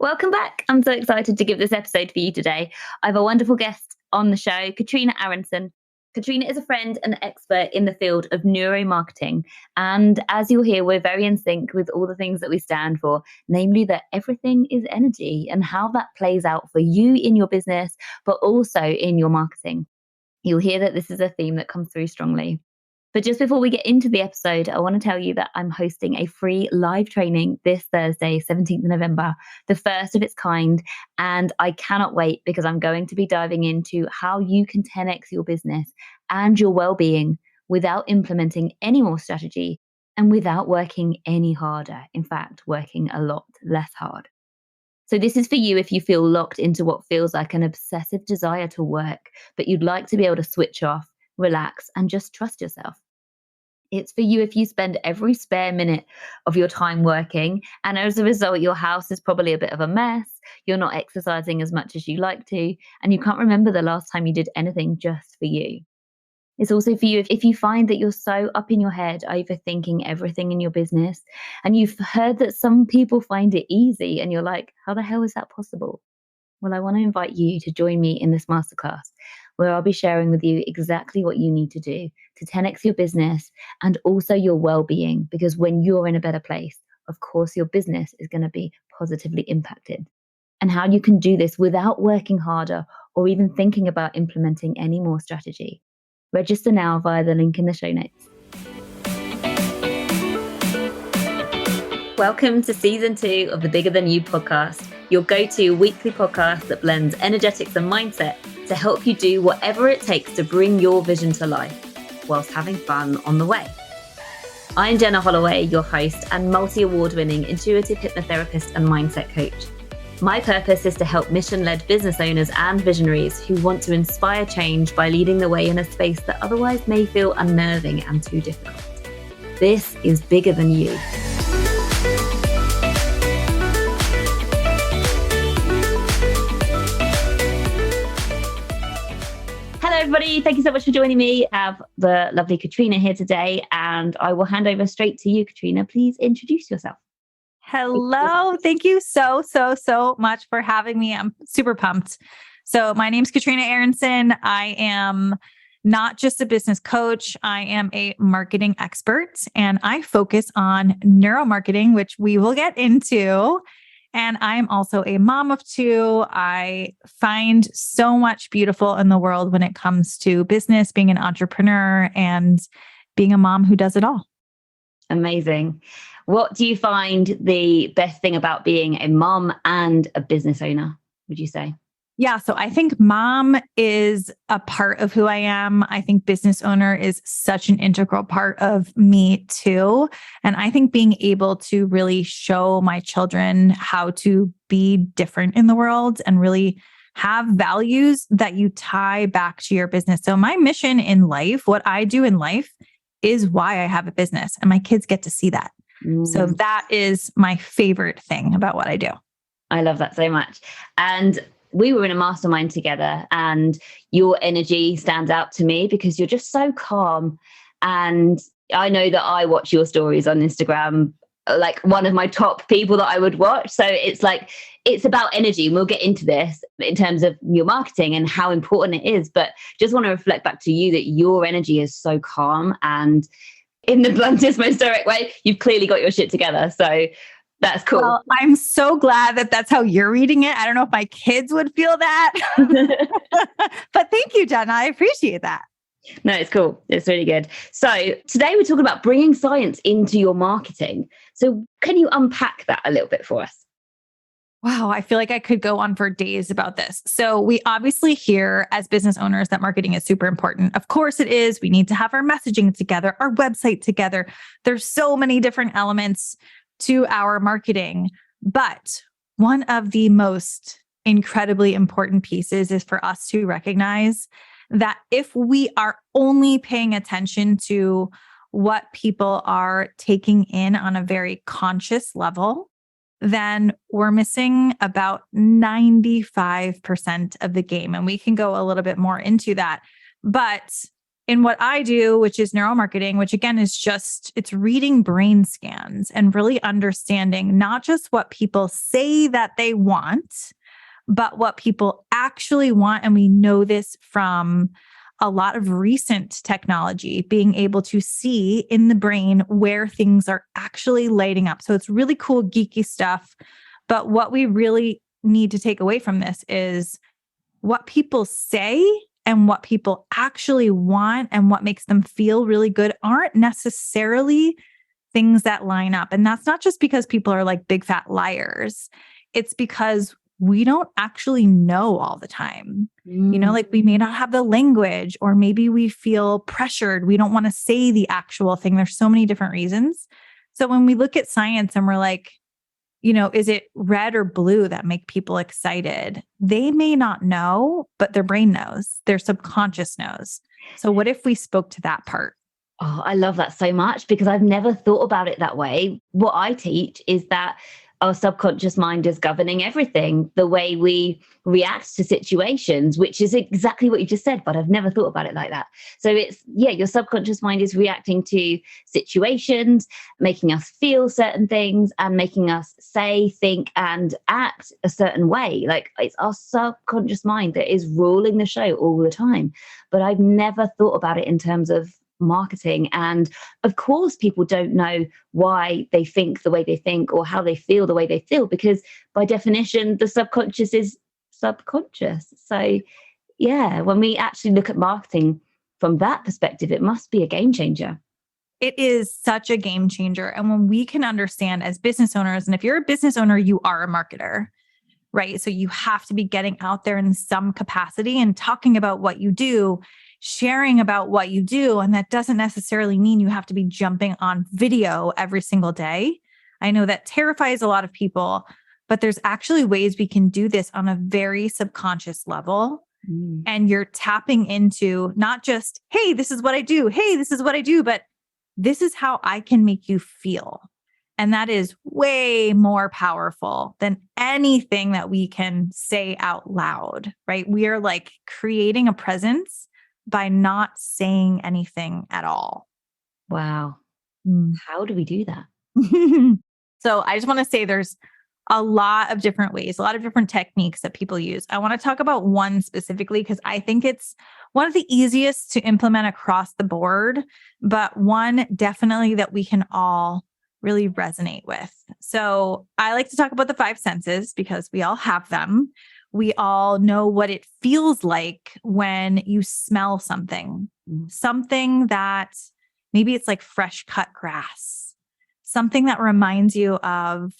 Welcome back. I'm so excited to give this episode for you today. I have a wonderful guest on the show, Katrina Aronson. Katrina is a friend and expert in the field of neuromarketing. And as you'll hear, we're very in sync with all the things that we stand for, namely that everything is energy and how that plays out for you in your business, but also in your marketing. You'll hear that this is a theme that comes through strongly. But just before we get into the episode, I want to tell you that I'm hosting a free live training this Thursday, 17th of November, the first of its kind. And I cannot wait because I'm going to be diving into how you can 10x your business and your well-being without implementing any more strategy and without working any harder. In fact, working a lot less hard. So this is for you if you feel locked into what feels like an obsessive desire to work, but you'd like to be able to switch off, relax, and just trust yourself. It's for you if you spend every spare minute of your time working, and as a result, your house is probably a bit of a mess, you're not exercising as much as you like to, and you can't remember the last time you did anything just for you. It's also for you if you find that you're so up in your head, overthinking everything in your business, and you've heard that some people find it easy, and you're like, how the hell is that possible? Well, I want to invite you to join me in this masterclass where I'll be sharing with you exactly what you need to do to 10x your business and also your well-being, because when you're in a better place, of course, your business is going to be positively impacted, and how you can do this without working harder or even thinking about implementing any more strategy. Register now via the link in the show notes. Welcome to season 2 of the Bigger Than You podcast, your go-to weekly podcast that blends energetics and mindset to help you do whatever it takes to bring your vision to life whilst having fun on the way. I'm Jenna Holloway, your host and multi-award-winning intuitive hypnotherapist and mindset coach. My purpose is to help mission-led business owners and visionaries who want to inspire change by leading the way in a space that otherwise may feel unnerving and too difficult. This is Bigger Than You. Hello, everybody. Thank you so much for joining me. I have the lovely Katrina here today, and I will hand over straight to you, Katrina. Please introduce yourself. Hello. Thank you so much for having me. I'm super pumped. So my name's Katrina Aronson. I am not just a business coach. I am a marketing expert, and I focus on neuromarketing, which we will get into. And I'm also a mom of 2. I find so much beautiful in the world when it comes to business, being an entrepreneur, and being a mom who does it all. Amazing. What do you find the best thing about being a mom and a business owner, would you say? Yeah. So I think mom is a part of who I am. I think business owner is such an integral part of me too. And I think being able to really show my children how to be different in the world and really have values that you tie back to your business. So my mission in life, what I do in life, is why I have a business, and my kids get to see that. So that is my favorite thing about what I do. I love that so much. And we were in a mastermind together, and your energy stands out to me because you're just so calm. And I know that I watch your stories on Instagram, like one of my top people that I would watch. So it's like, it's about energy. And we'll get into this in terms of your marketing and how important it is. But just want to reflect back to you that your energy is so calm, and in the bluntest, most direct way, you've clearly got your shit together. So that's cool. Well, I'm so glad that that's how you're reading it. I don't know if my kids would feel that, but thank you, Jenna. I appreciate that. No, it's cool. It's really good. So today we're talking about bringing science into your marketing. So can you unpack that a little bit for us? Wow, I feel like I could go on for days about this. So we obviously hear as business owners that marketing is super important. Of course it is. We need to have our messaging together, our website together. There's so many different elements to our marketing. But one of the most incredibly important pieces is for us to recognize that if we are only paying attention to what people are taking in on a very conscious level, then we're missing about 95% of the game. And we can go a little bit more into that. But in what I do, which is neuromarketing, which again is it's reading brain scans and really understanding not just what people say that they want, but what people actually want. And we know this from a lot of recent technology, being able to see in the brain where things are actually lighting up. So it's really cool, geeky stuff. But what we really need to take away from this is what people say and what people actually want and what makes them feel really good aren't necessarily things that line up. And that's not just because people are like big fat liars. It's because we don't actually know all the time. Like we may not have the language, or maybe we feel pressured. We don't want to say the actual thing. There's so many different reasons. So when we look at science and we're like, is it red or blue that make people excited? They may not know, but their brain knows, their subconscious knows. So what if we spoke to that part? Oh, I love that so much, because I've never thought about it that way. What I teach is that our subconscious mind is governing everything, the way we react to situations, which is exactly what you just said, but I've never thought about it like that. So your subconscious mind is reacting to situations, making us feel certain things and making us say, think, and act a certain way. Like it's our subconscious mind that is ruling the show all the time. But I've never thought about it in terms of marketing. And of course, people don't know why they think the way they think or how they feel the way they feel, because by definition, the subconscious is subconscious. So yeah, when we actually look at marketing from that perspective, it must be a game changer. It is such a game changer. And when we can understand as business owners, and if you're a business owner, you are a marketer, right? So you have to be getting out there in some capacity and talking about what you do, sharing about what you do. And that doesn't necessarily mean you have to be jumping on video every single day. I know that terrifies a lot of people, but there's actually ways we can do this on a very subconscious level. And you're tapping into not just, hey, this is what I do. Hey, this is what I do, but this is how I can make you feel. And that is way more powerful than anything that we can say out loud, right? We are like creating a presence by not saying anything at all. Wow. How do we do that? So I just want to say there's a lot of different ways, a lot of different techniques that people use. I want to talk about one specifically because I think it's one of the easiest to implement across the board, but one definitely that we can all really resonate with. So I like to talk about the 5 senses because we all have them. We all know what it feels like when you smell something, something that maybe it's like fresh cut grass, something that reminds you of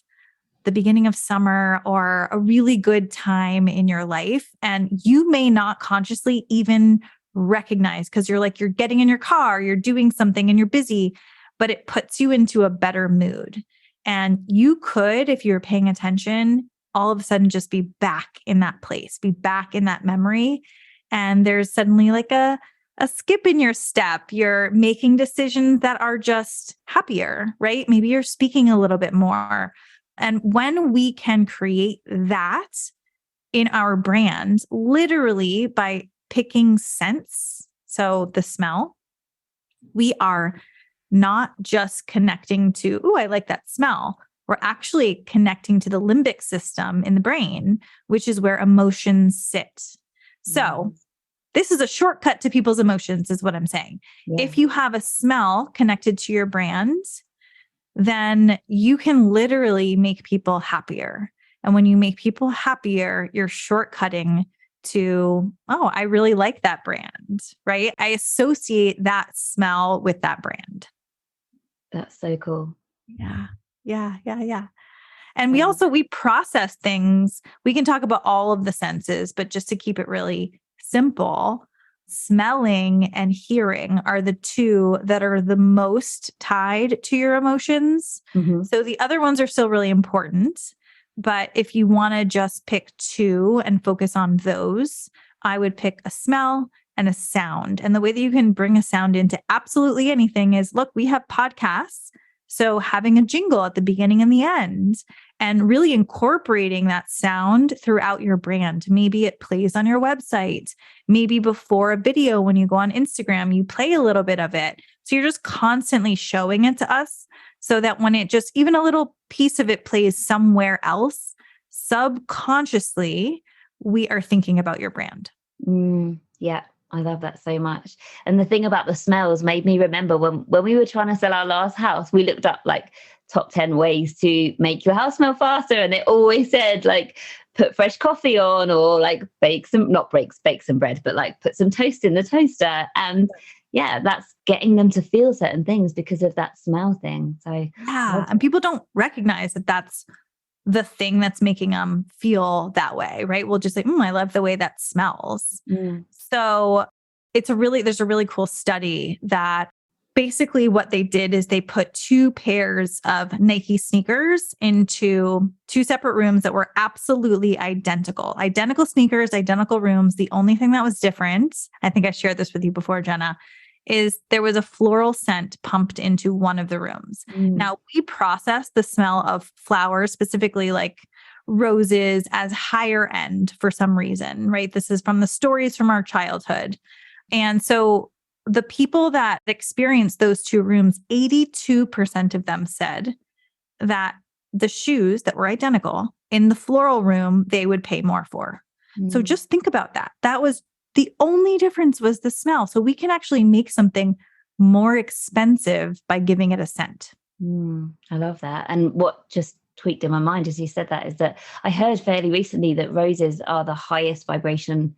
the beginning of summer or a really good time in your life. And you may not consciously even recognize because you're getting in your car, you're doing something and you're busy, but it puts you into a better mood. And you could, if you're paying attention, all of a sudden just be back in that place, be back in that memory. And there's suddenly like a skip in your step. You're making decisions that are just happier, right? Maybe you're speaking a little bit more. And when we can create that in our brand, literally by picking scents, so the smell, we are not just connecting to, oh, I like that smell. We're actually connecting to the limbic system in the brain, which is where emotions sit. So this is a shortcut to people's emotions, is what I'm saying. Yeah. If you have a smell connected to your brand, then you can literally make people happier. And when you make people happier, you're shortcutting to, oh, I really like that brand, right? I associate that smell with that brand. That's so cool. Yeah. And we process things. We can talk about all of the senses, but just to keep it really simple, smelling and hearing are the 2 that are the most tied to your emotions. Mm-hmm. So the other ones are still really important. But if you want to just pick 2 and focus on those, I would pick a smell and a sound. And the way that you can bring a sound into absolutely anything is, look, we have podcasts. So having a jingle at the beginning and the end and really incorporating that sound throughout your brand. Maybe it plays on your website. Maybe before a video, when you go on Instagram, you play a little bit of it. So you're just constantly showing it to us so that when it just, even a little piece of it plays somewhere else, subconsciously, we are thinking about your brand. Yeah, I love that so much. And the thing about the smells made me remember when we were trying to sell our last house, we looked up like top 10 ways to make your house smell faster. And it always said like, put fresh coffee on, or like bake some bread, but like put some toast in the toaster. And yeah, that's getting them to feel certain things because of that smell thing. So yeah, and people don't recognize that that's the thing that's making them feel that way, right? We'll just say, I love the way that smells. So there's a really cool study that basically what they did is they put 2 pairs of Nike sneakers into 2 separate rooms that were absolutely identical sneakers, identical rooms. The only thing that was different, I think I shared this with you before, Jenna, is there was a floral scent pumped into one of the rooms. Now, we process the smell of flowers, specifically like roses, as higher end for some reason, right? This is from the stories from our childhood. And so the people that experienced those 2 rooms, 82% of them said that the shoes that were identical in the floral room, they would pay more for. So just think about that. That was the only difference was the smell. So we can actually make something more expensive by giving it a scent. I love that. And what just tweaked in my mind as you said that is that I heard fairly recently that roses are the highest vibration.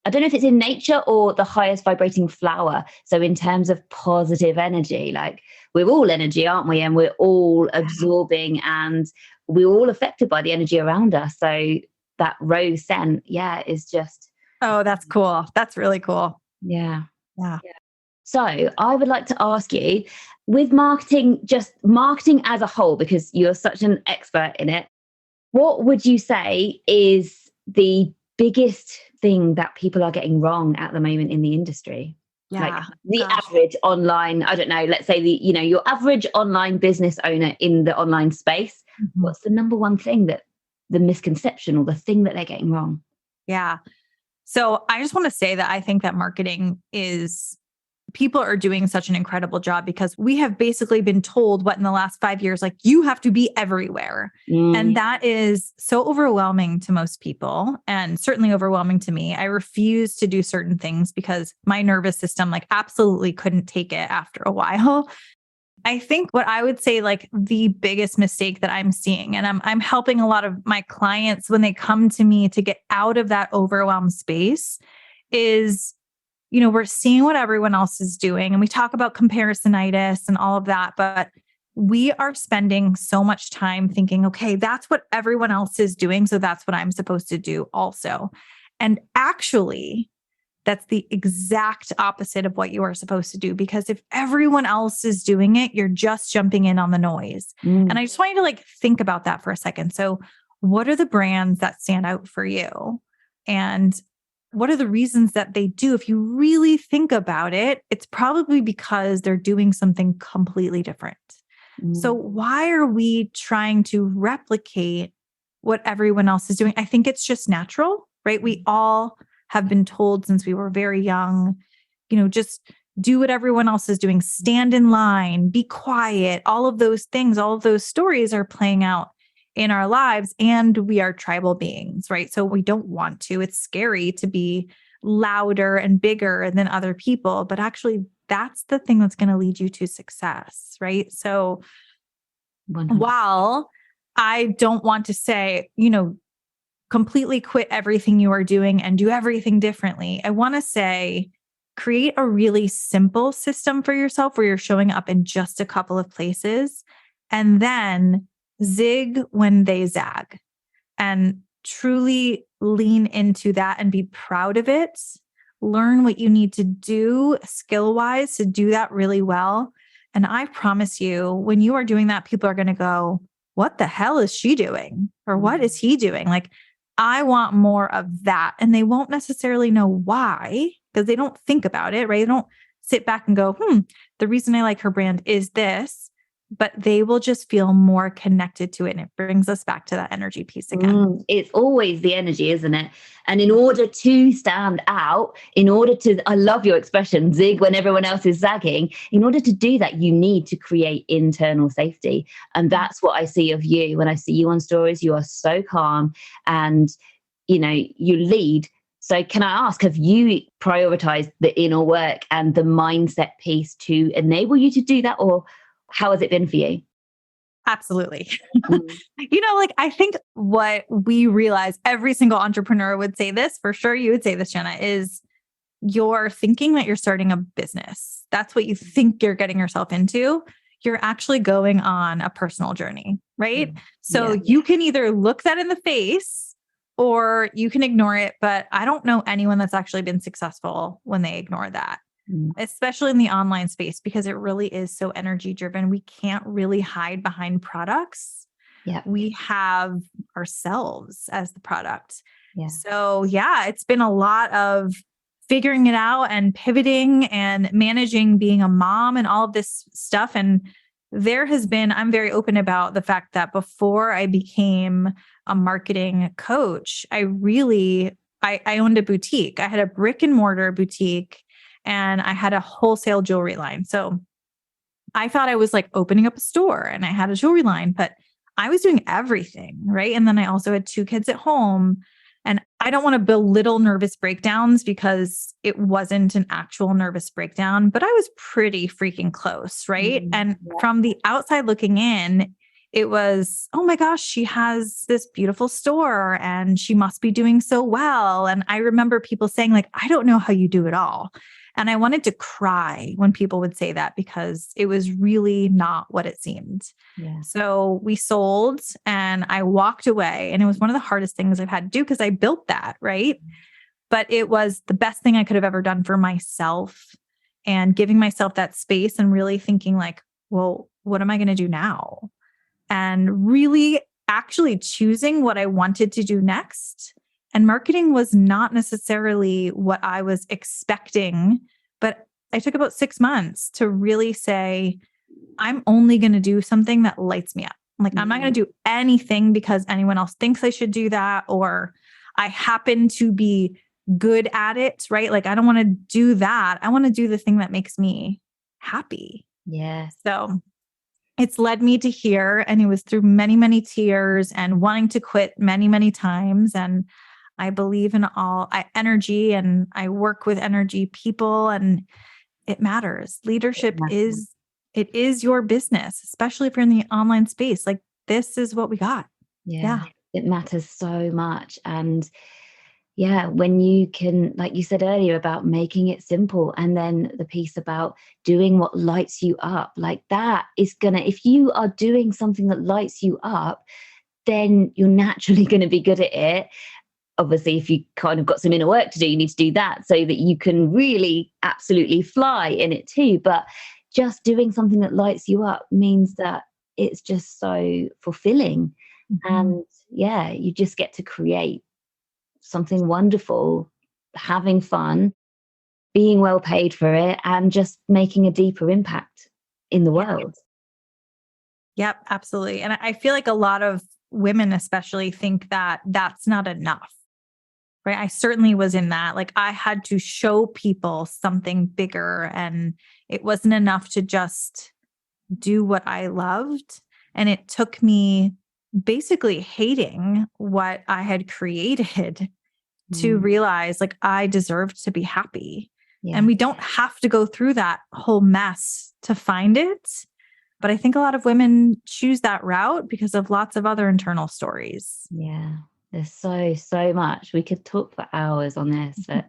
I don't know if it's in nature or the highest vibrating flower. So in terms of positive energy, like we're all energy, aren't we? And we're all absorbing and we're all affected by the energy around us. So that rose scent, is just... Oh, that's cool. That's really cool. Yeah. Yeah. So I would like to ask you, with marketing, just marketing as a whole, because you're such an expert in it, what would you say is the biggest thing that people are getting wrong at the moment in the industry? Like the average online, I don't know, let's say your average online business owner in the online space, what's the number one thing that the misconception or the thing that they're getting wrong? Yeah. So I just want to say that I think that people are doing such an incredible job because we have basically been told what in the last 5 years, like you have to be everywhere. And that is so overwhelming to most people and certainly overwhelming to me. I refuse to do certain things because my nervous system like absolutely couldn't take it after a while. I think what I would say, like the biggest mistake that I'm seeing, and I'm helping a lot of my clients when they come to me to get out of that overwhelmed space is, we're seeing what everyone else is doing. And we talk about comparisonitis and all of that, but we are spending so much time thinking, okay, that's what everyone else is doing. So that's what I'm supposed to do also. And actually, that's the exact opposite of what you are supposed to do. Because if everyone else is doing it, you're just jumping in on the noise. And I just want you to think about that for a second. So what are the brands that stand out for you? And what are the reasons that they do? If you really think about it, it's probably because they're doing something completely different. So why are we trying to replicate what everyone else is doing? I think it's just natural, right? We all have been told since we were very young, just do what everyone else is doing, stand in line, be quiet, all of those things, all of those stories are playing out in our lives, and we are tribal beings, right? So we don't want to, it's scary to be louder and bigger than other people, but actually that's the thing that's going to lead you to success, right? So 100%. While I don't want to say, completely quit everything you are doing and do everything differently, I want to say, create a really simple system for yourself where you're showing up in just a couple of places and then zig when they zag and truly lean into that and be proud of it. Learn what you need to do skill-wise to do that really well. And I promise you, when you are doing that, people are going to go, what the hell is she doing? Or what is he doing? Like, I want more of that. And they won't necessarily know why, because they don't think about it, right? They don't sit back and go, the reason I like her brand is this. but they will just feel more connected to it. And it brings us back to that energy piece again. It's always the energy, isn't it? And in order to stand out, I love your expression, zig when everyone else is zagging. In order to do that, you need to create internal safety. And that's what I see of you. When I see you on stories, you are so calm and, you lead. So can I ask, have you prioritized the inner work and the mindset piece to enable you to do that? Or how has it been for you? Absolutely. I think what we realize, every single entrepreneur would say this, for sure you would say this, Jenna, is you're thinking that you're starting a business. That's what you think you're getting yourself into. You're actually going on a personal journey, right? So you can either look that in the face or you can ignore it. But I don't know anyone that's actually been successful when they ignore that. Especially in the online space, because it really is so energy driven. We can't really hide behind products. Yeah. We have ourselves as the product. Yeah. So it's been a lot of figuring it out and pivoting and managing being a mom and all of this stuff. And I'm very open about the fact that before I became a marketing coach, I owned a boutique. I had a brick and mortar boutique. And I had a wholesale jewelry line. So I thought I was like opening up a store and I had a jewelry line, but I was doing everything, right? And then I also had 2 kids at home. And I don't want to belittle nervous breakdowns because it wasn't an actual nervous breakdown, but I was pretty freaking close, right? And from the outside looking in, it was, oh my gosh, she has this beautiful store and she must be doing so well. And I remember people saying like, I don't know how you do it all. And I wanted to cry when people would say that because it was really not what it seemed. Yeah. So we sold and I walked away, and it was one of the hardest things I've had to do because I built that, right? But it was the best thing I could have ever done for myself, and giving myself that space and really thinking like, well, what am I going to do now? And really actually choosing what I wanted to do next. And marketing was not necessarily what I was expecting, but I took about 6 months to really say, I'm only going to do something that lights me up. Like, I'm not going to do anything because anyone else thinks I should do that, or I happen to be good at it, right? Like, I don't want to do that. I want to do the thing that makes me happy. Yeah. So it's led me to here, and it was through many, many tears and wanting to quit many, many times. And I believe in energy, and I work with energy people, and it matters. Leadership is your business, especially if you're in the online space. Like, this is what we got. Yeah. It matters so much. And when you can, like you said earlier, about making it simple, and then the piece about doing what lights you up, like that is if you are doing something that lights you up, then you're naturally going to be good at it. Obviously, if you kind of got some inner work to do, you need to do that so that you can really absolutely fly in it too. But just doing something that lights you up means that it's just so fulfilling. And you just get to create something wonderful, having fun, being well paid for it, and just making a deeper impact in the world. Yep, absolutely. And I feel like a lot of women especially think that that's not enough. Right. I certainly was in that. Like, I had to show people something bigger, and it wasn't enough to just do what I loved. And it took me basically hating what I had created to realize like I deserved to be happy. Yeah. And we don't have to go through that whole mess to find it. But I think a lot of women choose that route because of lots of other internal stories. Yeah. There's so much. We could talk for hours on this, but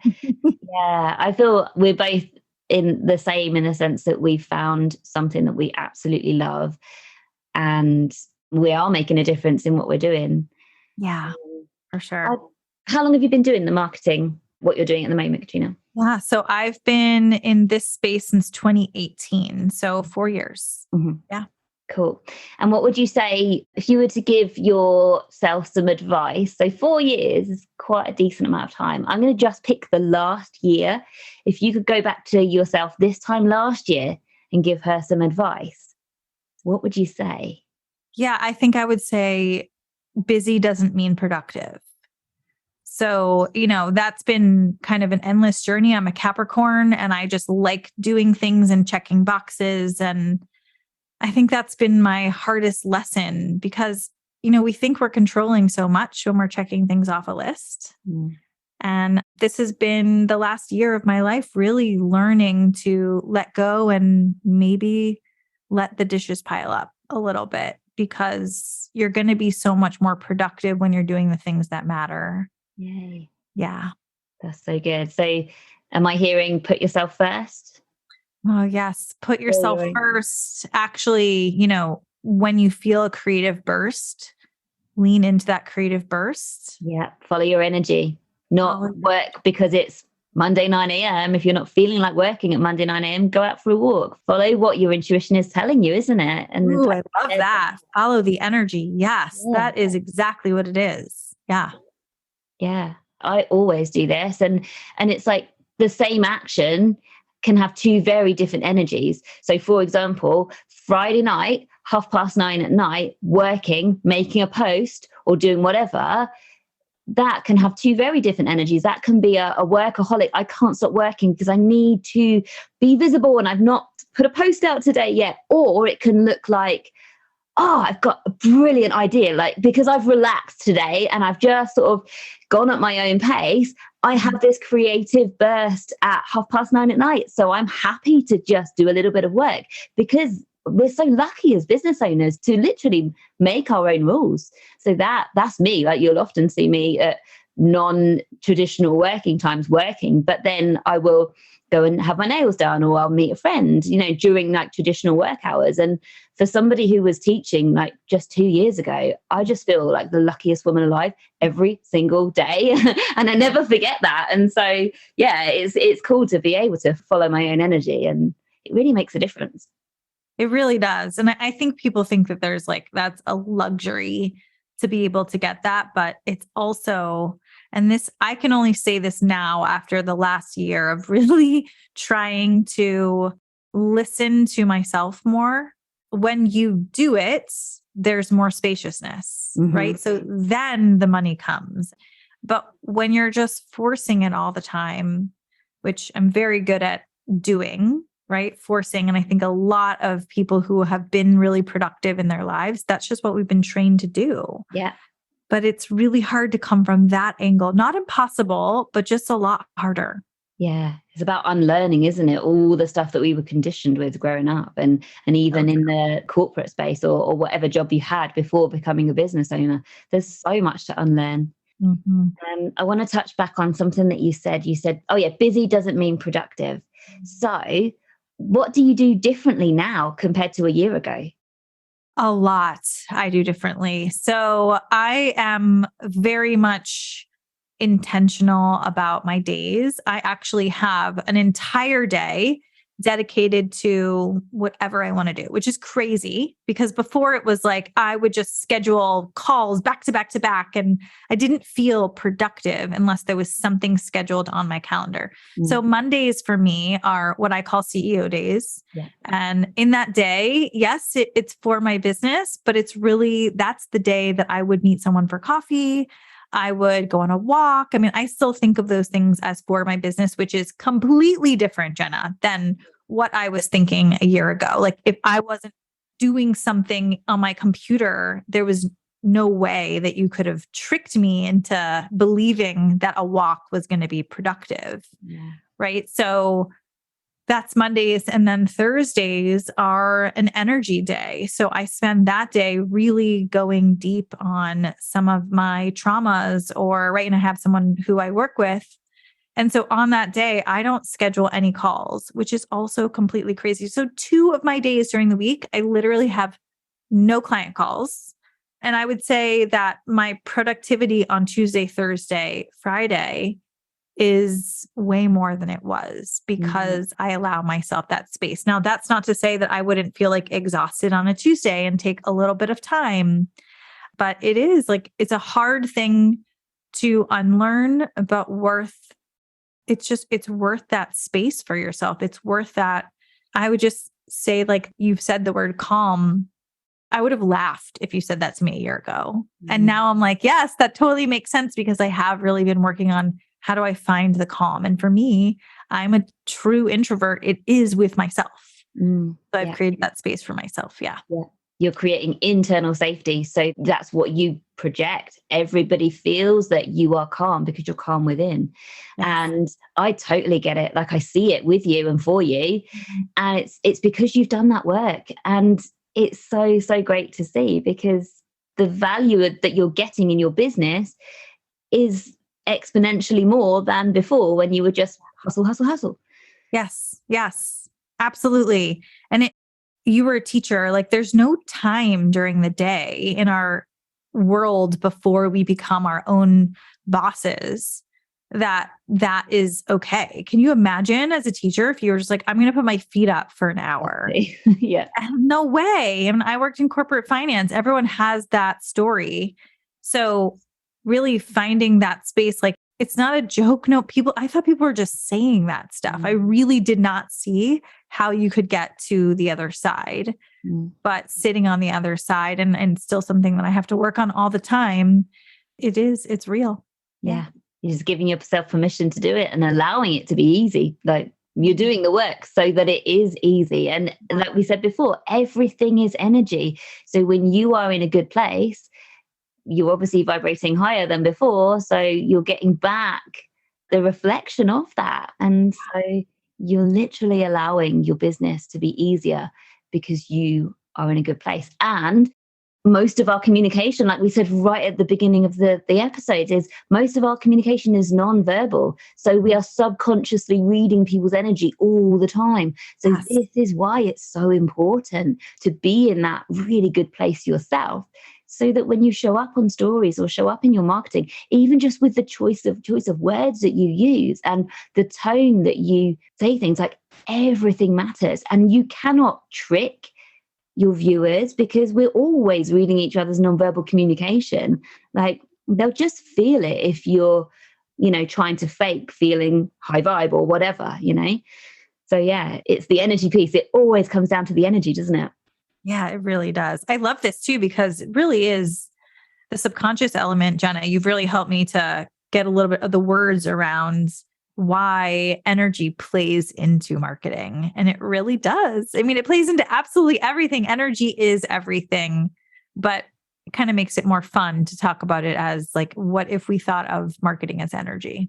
I feel we're both in the same, in the sense that we've found something that we absolutely love, and we are making a difference in what we're doing. Yeah, for sure. How long have you been doing the marketing, what you're doing at the moment, Katrina? Yeah, so I've been in this space since 2018, so 4 years. Yeah. Cool. And what would you say if you were to give yourself some advice? So 4 years is quite a decent amount of time. I'm going to just pick the last year. If you could go back to yourself this time last year and give her some advice, what would you say? Yeah, I think I would say busy doesn't mean productive. So, that's been kind of an endless journey. I'm a Capricorn and I just like doing things and checking boxes. And I think that's been my hardest lesson because, we think we're controlling so much when we're checking things off a list. Mm. And this has been the last year of my life, really learning to let go and maybe let the dishes pile up a little bit, because you're going to be so much more productive when you're doing the things that matter. Yay. Yeah. That's so good. So am I hearing put yourself first? Oh, yes. Put yourself first. Actually, when you feel a creative burst, lean into that creative burst. Yeah. Follow your energy, not work because it's Monday, 9 a.m. If you're not feeling like working at Monday, 9 a.m., go out for a walk. Follow what your intuition is telling you, isn't it? And ooh, I love that. Follow the energy. Yes, that is exactly what it is. Yeah. Yeah. I always do this. And it's like the same action can have two very different energies. So for example, Friday night, 9:30 at night, working, making a post or doing whatever, that can have two very different energies. That can be a workaholic. I can't stop working because I need to be visible and I've not put a post out today yet. Or it can look like, oh, I've got a brilliant idea. Like, because I've relaxed today and I've just sort of gone at my own pace, I have this creative burst at 9:30 at night. So I'm happy to just do a little bit of work because we're so lucky as business owners to literally make our own rules. So that's me. Like, you'll often see me at non-traditional working times working, but then I will go and have my nails done, or I'll meet a friend, during like traditional work hours. And for somebody who was teaching like just 2 years ago, I just feel like the luckiest woman alive every single day. And I never forget that. And so, yeah, it's cool to be able to follow my own energy, and it really makes a difference. It really does. And I think people think that that's a luxury to be able to get that, but it's also, and this, I can only say this now after the last year of really trying to listen to myself more. When you do it, there's more spaciousness, right? So then the money comes. But when you're just forcing it all the time, which I'm very good at doing, right? Forcing. And I think a lot of people who have been really productive in their lives, that's just what we've been trained to do. Yeah. But it's really hard to come from that angle. Not impossible, but just a lot harder. Yeah. It's about unlearning, isn't it? All the stuff that we were conditioned with growing up, and even in the corporate space or whatever job you had before becoming a business owner. There's so much to unlearn. I want to touch back on something that you said. You said, oh yeah, busy doesn't mean productive. So what do you do differently now compared to a year ago? A lot I do differently. So I am very much intentional about my days. I actually have an entire day dedicated to whatever I want to do, which is crazy because before it was like I would just schedule calls back to back to back, and I didn't feel productive unless there was something scheduled on my calendar. So Mondays for me are what I call CEO days. Yeah. And in that day, yes, it's for my business, but it's really, that's the day that I would meet someone for coffee. I would go on a walk. I mean, I still think of those things as for my business, which is completely different, Jenna, than what I was thinking a year ago. Like if I wasn't doing something on my computer, there was no way that you could have tricked me into believing that a walk was going to be productive. Yeah. Right. So that's Mondays. And then Thursdays are an energy day. So I spend that day really going deep on some of my traumas, and I have someone who I work with. And so on that day, I don't schedule any calls, which is also completely crazy. So 2 of my days during the week, I literally have no client calls. And I would say that my productivity on Tuesday, Thursday, Friday is way more than it was because I allow myself that space. Now, that's not to say that I wouldn't feel like exhausted on a Tuesday and take a little bit of time, but it is like, it's a hard thing to unlearn, but it's worth that space for yourself. It's worth that. I would just say, like you've said the word calm, I would have laughed if you said that to me a year ago. And now I'm like, yes, that totally makes sense because I have really been working on how do I find the calm? And for me, I'm a true introvert. It is with myself. So I've created that space for myself. Yeah. You're creating internal safety. So that's what you project. Everybody feels that you are calm because you're calm within. Yes. And I totally get it. Like I see it with you and for you. And it's because you've done that work. And it's so, so great to see because the value that you're getting in your business is exponentially more than before when you were just hustle, hustle, hustle. Yes. Yes, absolutely. And you were a teacher, like there's no time during the day in our world before we become our own bosses that is okay. Can you imagine as a teacher if you were just like, I'm going to put my feet up for an hour? Yeah. No way. I mean, I worked in corporate finance. Everyone has that story. So really finding that space, like it's not a joke. No, I thought people were just saying that stuff. I really did not see how you could get to the other side, but sitting on the other side and still something that I have to work on all the time. It's real. Yeah. You're just giving yourself permission to do it and allowing it to be easy. Like you're doing the work so that it is easy. And like we said before, everything is energy. So when you are in a good place, you're obviously vibrating higher than before. So you're getting back the reflection of that. And so you're literally allowing your business to be easier because you are in a good place. And most of our communication, like we said right at the beginning of the episode, is most of our communication is non-verbal. So we are subconsciously reading people's energy all the time. So This is why it's so important to be in that really good place yourself. So that when you show up on stories or show up in your marketing, even just with the choice of words that you use and the tone that you say things, like everything matters. And you cannot trick your viewers because we're always reading each other's nonverbal communication. Like they'll just feel it if you're, trying to fake feeling high vibe or whatever, So yeah, it's the energy piece. It always comes down to the energy, doesn't it? Yeah, it really does. I love this too, because it really is the subconscious element. Jenna, you've really helped me to get a little bit of the words around why energy plays into marketing. And it really does. I mean, it plays into absolutely everything. Energy is everything, but it kind of makes it more fun to talk about it as like, what if we thought of marketing as energy?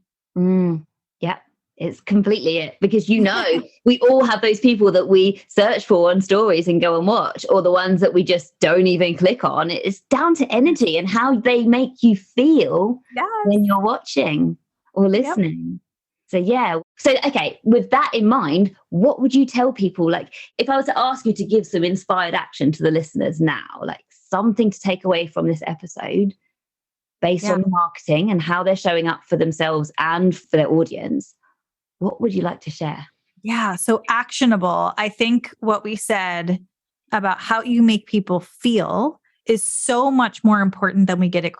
Yeah. It's completely it, because we all have those people that we search for on stories and go and watch, or the ones that we just don't even click on. It's down to energy and how they make you feel when you're watching or listening. Yep. So okay, with that in mind, what would you tell people? Like if I was to ask you to give some inspired action to the listeners now, like something to take away from this episode based on marketing and how they're showing up for themselves and for their audience, what would you like to share? Yeah. So actionable. I think what we said about how you make people feel is so much more important than we give it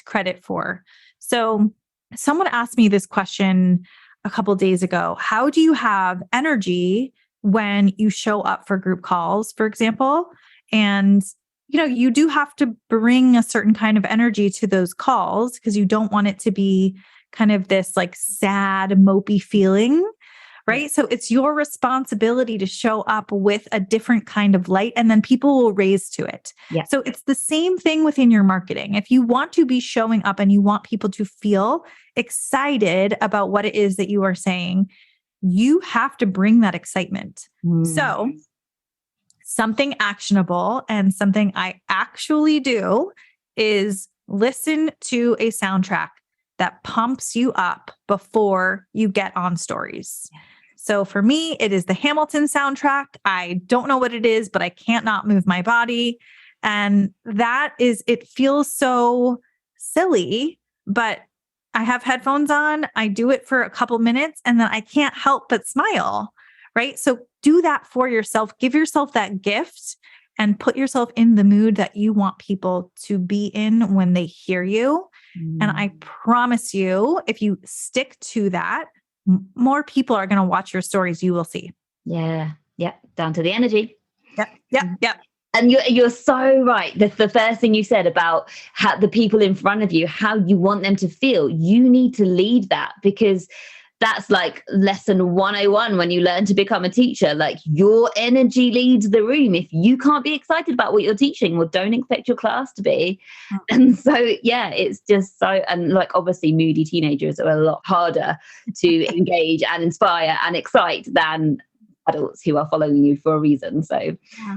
credit for. So someone asked me this question a couple of days ago. How do you have energy when you show up for group calls, for example? And you do have to bring a certain kind of energy to those calls because you don't want it to be kind of this like sad, mopey feeling, right? So it's your responsibility to show up with a different kind of light, and then people will raise to it. Yeah. So it's the same thing within your marketing. If you want to be showing up and you want people to feel excited about what it is that you are saying, you have to bring that excitement. So something actionable and something I actually do is listen to a soundtrack that pumps you up before you get on stories. So for me, it is the Hamilton soundtrack. I don't know what it is, but I can't not move my body. And it feels so silly, but I have headphones on. I do it for a couple minutes and then I can't help but smile, right? So do that for yourself. Give yourself that gift and put yourself in the mood that you want people to be in when they hear you. And I promise you, if you stick to that, more people are going to watch your stories. You will see. Yeah. Yep. Down to the energy. Yep. And you're so right. The first thing you said about how the people in front of you, how you want them to feel, you need to lead that, because that's like lesson 101 when you learn to become a teacher. Like, your energy leads the room. If you can't be excited about what you're teaching, well, don't expect your class to be. And so, yeah, it's just so, and like, obviously moody teenagers are a lot harder to engage and inspire and excite than adults who are following you for a reason. So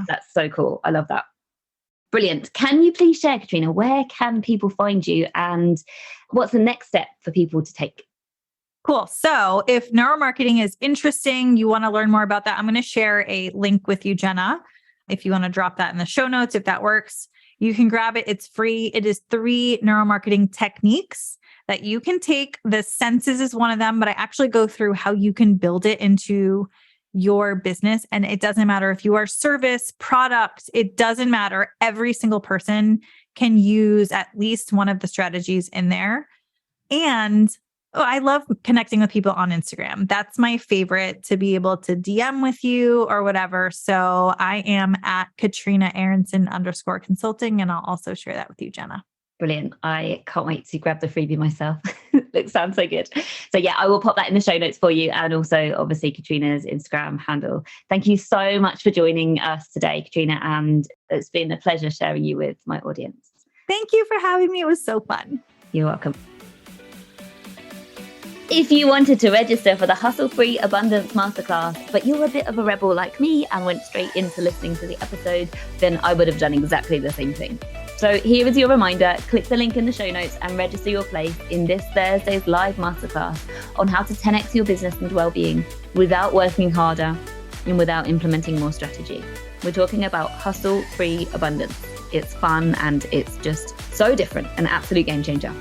that's so cool. I love that. Brilliant. Can you please share, Katrina, where can people find you and what's the next step for people to take? Cool. So if neuromarketing is interesting, you want to learn more about that, I'm going to share a link with you, Jenna. If you want to drop that in the show notes, if that works, you can grab it. It's free. It is 3 neuromarketing techniques that you can take. The senses is one of them, but I actually go through how you can build it into your business. And it doesn't matter if you are service, product, it doesn't matter. Every single person can use at least one of the strategies in there. And I love connecting with people on Instagram. That's my favorite, to be able to DM with you or whatever. So I am at Katrina Aronson _consulting. And I'll also share that with you, Jenna. Brilliant. I can't wait to grab the freebie myself. It sounds so good. So yeah, I will pop that in the show notes for you. And also obviously Katrina's Instagram handle. Thank you so much for joining us today, Katrina. And it's been a pleasure sharing you with my audience. Thank you for having me. It was so fun. You're welcome. If you wanted to register for the Hustle Free Abundance Masterclass, but you're a bit of a rebel like me and went straight into listening to the episode, then I would have done exactly the same thing. So here is your reminder, click the link in the show notes and register your place in this Thursday's live masterclass on how to 10x your business and well-being without working harder and without implementing more strategy. We're talking about hustle-free abundance. It's fun and it's just so different, an absolute game changer.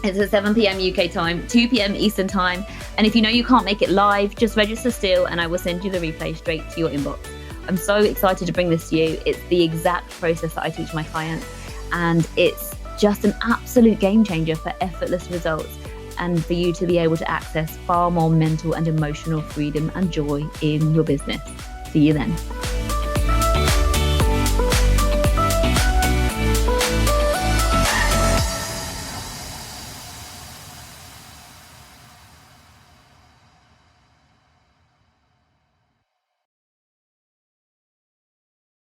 It's at 7 p.m. UK time, 2 p.m. Eastern time. And if you know you can't make it live, just register still and I will send you the replay straight to your inbox. I'm so excited to bring this to you. It's the exact process that I teach my clients. And it's just an absolute game changer for effortless results and for you to be able to access far more mental and emotional freedom and joy in your business. See you then.